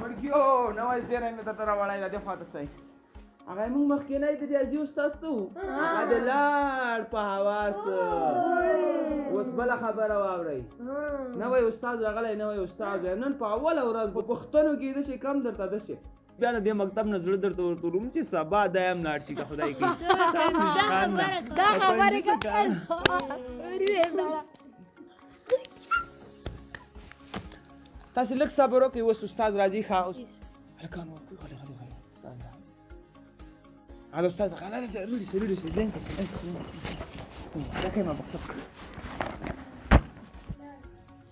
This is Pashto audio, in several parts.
ورګیو نوې زیری مې درته راوړی دی دې خواته صحیح هغه موږ مخکینی د ریاضي استاد څه وو هغه د لاړ په حواس اوس بله خبره واورئ نوی استاد راغلی نوی استاد نن په اوله ورځ په پوښتنو کې داسې کم درته داسې بیا د دې مکتب نه زړه درته ورته وروم چې سبا دا هم لاړ شي که خدای کړي تاسې لږ صبر وکړئ اوس استاد راځي ښه هلکان ورکوي غلی غلی غلی استاد هذا استاذ قال لا ريلي زين لكن ما بقصد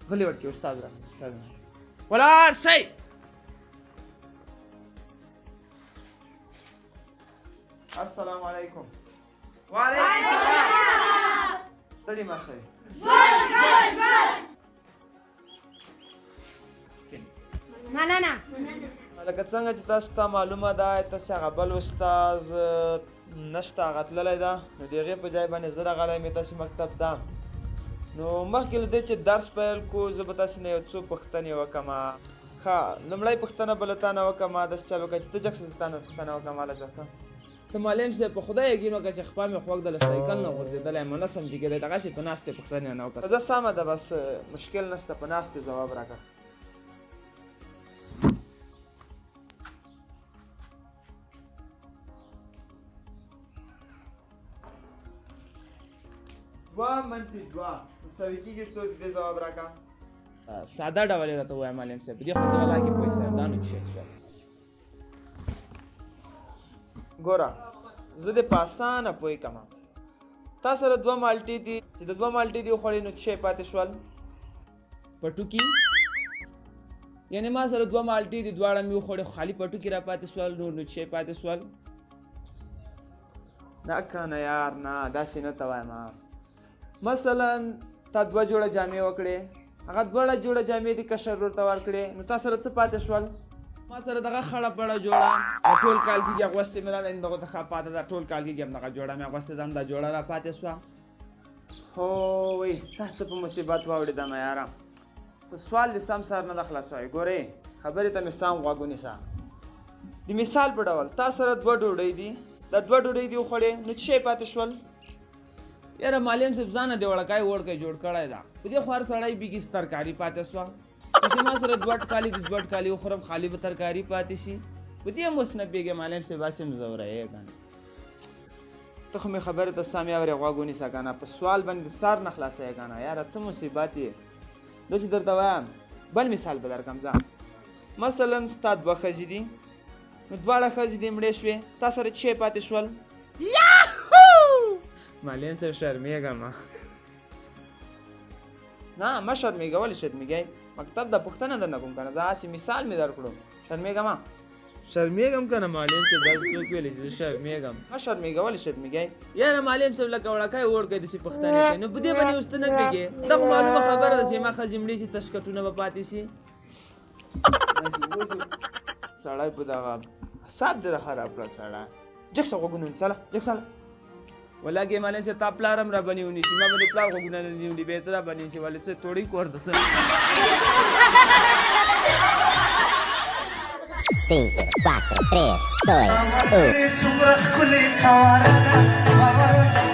خلي وركي استاذ ولا شيء السلام عليكم وعليكم السلام تدري ما شيء مننه لکه څنګه چې تاسو ته معلومه ده تاسې هغه بل استاذ نشته هغه تللی ده نو د هغې په ځای باندې زه راغلی مې تاسې مکتب ته نو مخکې له دې چې درس پیل کړو زه به تاسې نه یو څو پوښتنې وکړم ښه لومړی پوښتنه به له تا نه وکړم داسې چل وکړه چې ته جګ زه تا نه پوښتنه وکړم هلکه ته معلم صاحب په خدای یقین وکړه چې خپه مې خوږ دله سایکل نه غورځېدلی مو نه سمجي کېدی دغسې په ناستې پوښتنې نه وکړه زه سمه ده بس مشکل نشته په ناستې ځواب راکړه دوه منفي دوه مساوي کېږي څو د دې ځواب راکړه ساده ډول یې راته ووایه معلم صاحب دې خو زه ولا کې پوه شوم دا نو څه شول ګوره زه دې په اسانه پوه کړم تا سره دوه مالټې دي چې د دوه مالټې دې وخوړې نو څه شی پاتې شول پټوکي یعنې ما سره دوه مالټې دي دواړه مې وخوړې خالي پټوکي را پاتې شول نور نو څه شی پاتې شول نه کنه یار نه داسې نه ته وایم مثلا تا دوه جوړه جامې وکړې هغه دوه جوړه جامې دي کشر ورته ورکړې نو تا سره څه پاتې شول ما سره دغه خړه پړه جوړه ټول کال کېږي اغوستې مې دا دغه ته ښه پاته ده ټول کال کېږي همدغه جوړه مې اغوستې ده همدا جوړه را پاتې شوه هو وی تا څه په مصیبت واوړېدم یاره په سوال دې سم سر نه ده خلاصوی ګورې خبرې ته مې سم غوږ ونیسه د مثال په ډول تا سره دوه ډوډۍ دي دا دوه ډوډۍ دي وخوړې نو څه شی پاتې شول یاره معلم صاحب ځانه دې وړکای وړکی جوړ کړی ده په دې خو هر سړی بیګي ترکاري پاتې شوه چې ما سره دوه ټکالي دي دوه ټکالي وخورم خالي به ترکاري پاتې شي په دې هم اوس نه پوهېږې معلم صاحب هسې هم زوری که نه ته خو مې خبرې ته سم اورې غوږ ونیسه که نه په سوال باندې سر نه خلاصوې که نه یاره څه مصیبت یې داسې درته وایم بل مثال به درکړم ځه مثلا ستا دوه ښځې دي نو دواړه ښځې دې مړې شوې تا سره څه پاتې شول معلم صاحب شرمېږم نه مه شرمېږه ولې شرمېږئ مکتب د پوښتنه درنه کوم که نه زه هسې مثال مې درکړو شرمېږم شرمېږم که نه معلم صاحب دا څوک ویلی چې زه شرمېږم مه شرمېږه ولې شرمېږئ یاره معلم صاحب لکه وړکی وړکی داسې پوښتنې کوي نو په دې باندې اوس ته نه پوهېږې دا خو معلومه خبره ده چې ما ښځې مړې شي تشکټونه به پاتې شي سړی په دغه حساب دې را خراب کړل سړی جګ شه غوږونه ونیسه جګ شه ولکه معلم صاحب تا پلار هم را باندې ونیسي ما باندې پلار غوږونه نه دي وني بیا ته را باندې نیسي ولې څه توړی کور ده څه 5, 4, 3, 2, 1.